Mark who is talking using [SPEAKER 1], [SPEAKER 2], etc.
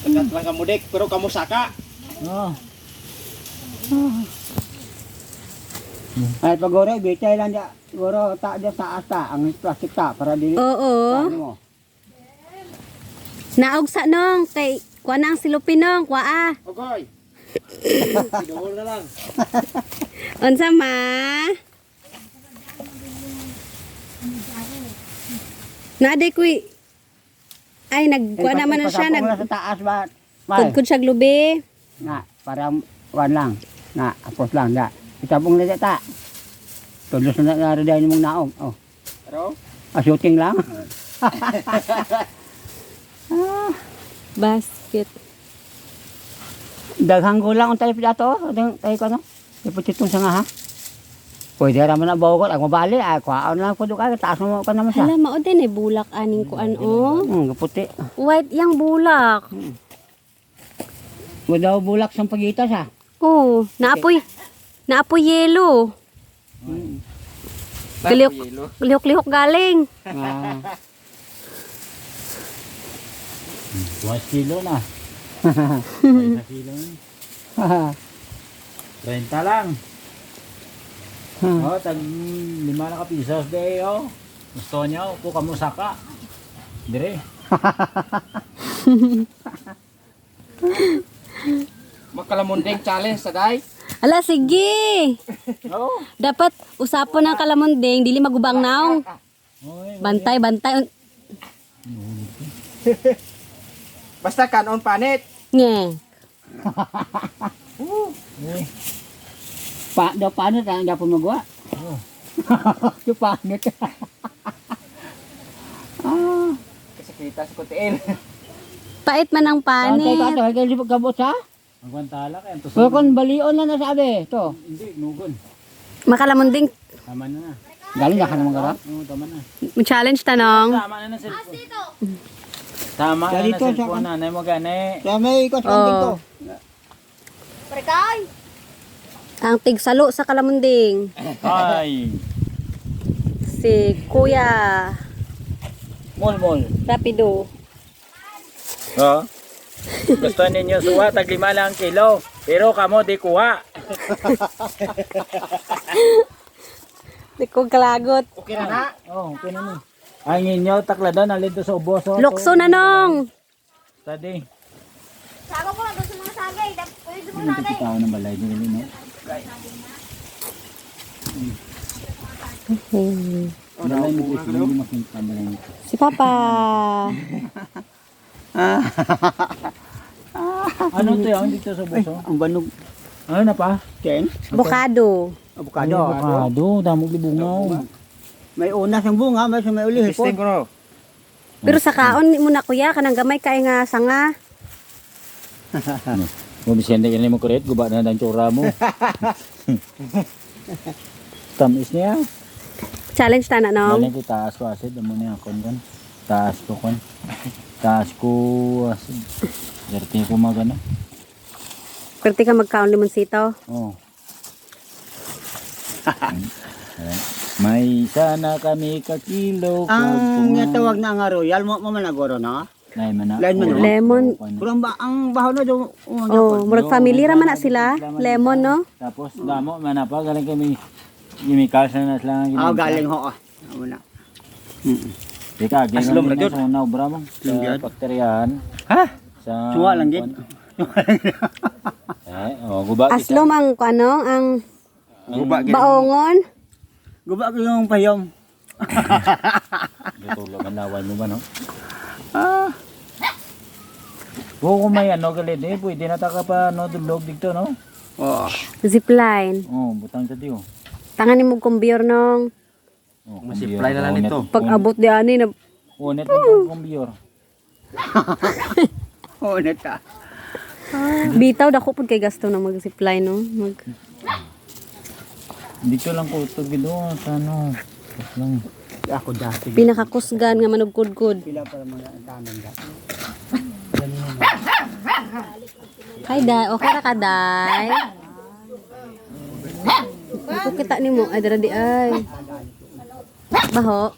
[SPEAKER 1] Sakat lang kamudik, pero kamu saka.
[SPEAKER 2] Oo.
[SPEAKER 3] Ay pagoro bitay lang dia. Siguro ta dia sa asta ang plastic ta para dili.
[SPEAKER 4] Oo.
[SPEAKER 3] Ano mo?
[SPEAKER 4] Naog sa nong kay kuha na ang silupin nong kuha.
[SPEAKER 1] Okay. Sinuhol na lang.
[SPEAKER 4] Unsa ma? Nade kuy. Ay nagkuha naman na siya
[SPEAKER 3] Nag sa taas ba?
[SPEAKER 4] kudkod siya lubi.
[SPEAKER 3] Na para wan lang. Na apos lang da. Itabong na dia ta. Tulos na naro dai mong naong. Oh.
[SPEAKER 1] Pero,
[SPEAKER 3] Shooting lang.
[SPEAKER 4] Basket.
[SPEAKER 3] Daghang gulang untay pidato. Tay ko no. Iputitong sa nga ha. Pwede ra man na bawgon ang mabali ay kuhaon lang pud ka taas mo ka naman siya.
[SPEAKER 4] Hala mao din eh bulak aning kuan oh.
[SPEAKER 3] Puti.
[SPEAKER 4] White yang bulak.
[SPEAKER 3] Mo daw bulak sa pagitas ha.
[SPEAKER 4] Oh, naapoy. Naapoy yelo. Lihok-lihok galing.
[SPEAKER 3] Ah.
[SPEAKER 2] 2 kilo na. 2 kilo na. 30 lang. Oh, tag 5 na ka pisos de oh. Gusto niyo po kamo saka. Dire.
[SPEAKER 1] makalamundeng challenge sa day.
[SPEAKER 4] Ala sige.
[SPEAKER 1] Oo.
[SPEAKER 4] Dapat usapon ng kalamundeng dili magubang naong.
[SPEAKER 2] Oy,
[SPEAKER 4] Bantay.
[SPEAKER 1] Basta kanon panit.
[SPEAKER 4] Nge.
[SPEAKER 2] oy.
[SPEAKER 3] Paano ta ang dapat magawa?
[SPEAKER 2] Oh.
[SPEAKER 3] Yung paano ta?
[SPEAKER 1] Kasi kita sa kutiin.
[SPEAKER 4] Pait man ang
[SPEAKER 3] Antay
[SPEAKER 4] panit.
[SPEAKER 3] ka to, kaya kabot sa?
[SPEAKER 2] Ang kwantala kay to.
[SPEAKER 3] Pero kung balion na nasabi, to.
[SPEAKER 2] Hindi nugon.
[SPEAKER 4] Makalamundeng
[SPEAKER 2] Tama na.
[SPEAKER 3] Galing na ka naman gara?
[SPEAKER 2] Oo, tama na.
[SPEAKER 4] challenge tanong.
[SPEAKER 2] Tama na na cellphone. Tama na
[SPEAKER 3] Dali
[SPEAKER 2] na
[SPEAKER 3] to,
[SPEAKER 2] cellphone na. Nay mo gani.
[SPEAKER 3] Kaya may ikot-kanting to.
[SPEAKER 4] Ang tigsalo sa kalamundeng.
[SPEAKER 2] Ay.
[SPEAKER 4] Si Kuya
[SPEAKER 2] Mol.
[SPEAKER 4] Rapido.
[SPEAKER 2] Oh. Gusto ninyo suwa tag 5 lang kilo. Pero kamo di kuha.
[SPEAKER 4] Di ko kalagot.
[SPEAKER 1] Okay na na.
[SPEAKER 2] Oh, okay na ni. Ang inyo takladan alin to sa ubos oh.
[SPEAKER 4] Lukso na nong.
[SPEAKER 2] Tadi.
[SPEAKER 5] Sago ko lang doon sa mga sagay. Pwede mo
[SPEAKER 2] Ano to tao ng balay nila no? Balay mo dito hindi makita balay.
[SPEAKER 4] Si Papa.
[SPEAKER 2] Ano to yan dito sa ubos oh?
[SPEAKER 3] Ang banog.
[SPEAKER 2] Ano na pa?
[SPEAKER 3] Ken?
[SPEAKER 4] Bokado.
[SPEAKER 3] Avocado.
[SPEAKER 2] Avocado, damog libungaw.
[SPEAKER 3] May unas ang bunga, may uli hipon.
[SPEAKER 1] Testing ko no.
[SPEAKER 4] Pero sa kaon mo na kuya kanang gamay kay nga sanga.
[SPEAKER 2] Mo bisende kini mo kuret guba na dang tsura mo. Tamis niya.
[SPEAKER 4] Challenge ta na
[SPEAKER 2] Wala
[SPEAKER 4] nong.
[SPEAKER 2] ko taas ko acid amo niya kon kan. Taas ko kon. Taas ko acid. Derte ko magana.
[SPEAKER 4] Perti ka magkaon limon sitaw.
[SPEAKER 2] Oh. May sana kami kakilo.
[SPEAKER 3] Ang tawag na nga royal mo managoro no?
[SPEAKER 2] Nay mana.
[SPEAKER 3] Lain man, no?
[SPEAKER 4] Lemon.
[SPEAKER 3] Kurang ba ang bahaw na do?
[SPEAKER 4] Oh, murag family ra man na sila. Lemon no.
[SPEAKER 2] Tapos damo man pa galing kami chemicals na lang.
[SPEAKER 3] Galing ho. Amo na.
[SPEAKER 2] Ika galing
[SPEAKER 1] Aslom ra
[SPEAKER 2] na
[SPEAKER 1] gyud.
[SPEAKER 2] sa unaw bra mo. Sa
[SPEAKER 3] Gyud.
[SPEAKER 2] bakteryahan.
[SPEAKER 1] Ha?
[SPEAKER 2] Sa
[SPEAKER 3] Suwa lang gid.
[SPEAKER 2] guba kita.
[SPEAKER 4] Aslom ang ano ang
[SPEAKER 1] Guba gid.
[SPEAKER 4] baongon.
[SPEAKER 3] Guba ko yung payong.
[SPEAKER 2] Tutulog ang lawan mo ba no? Kung may ano galit eh, pwede na taka pa no dulog dito no?
[SPEAKER 3] Oh.
[SPEAKER 4] Zipline.
[SPEAKER 2] Oh, butang sa diyo.
[SPEAKER 4] Tangan mo kumbiyor nong
[SPEAKER 2] Oh,
[SPEAKER 1] Masiply na lang nito.
[SPEAKER 4] pag abot di ani na
[SPEAKER 2] Unet ang kumbiyor.
[SPEAKER 3] Oh, neta.
[SPEAKER 4] bitaw dako pud kay gasto na mag zipline no. Mag
[SPEAKER 2] Dito lang ko ito gido sa ano. Tapos lang.
[SPEAKER 3] Ako dati.
[SPEAKER 4] pinakakusgan nga manugkudkod.
[SPEAKER 3] Pila pa mga tanan dati.
[SPEAKER 4] Hi day, okay ra ka day? Ito kita nimo ay dira di ay. Baho.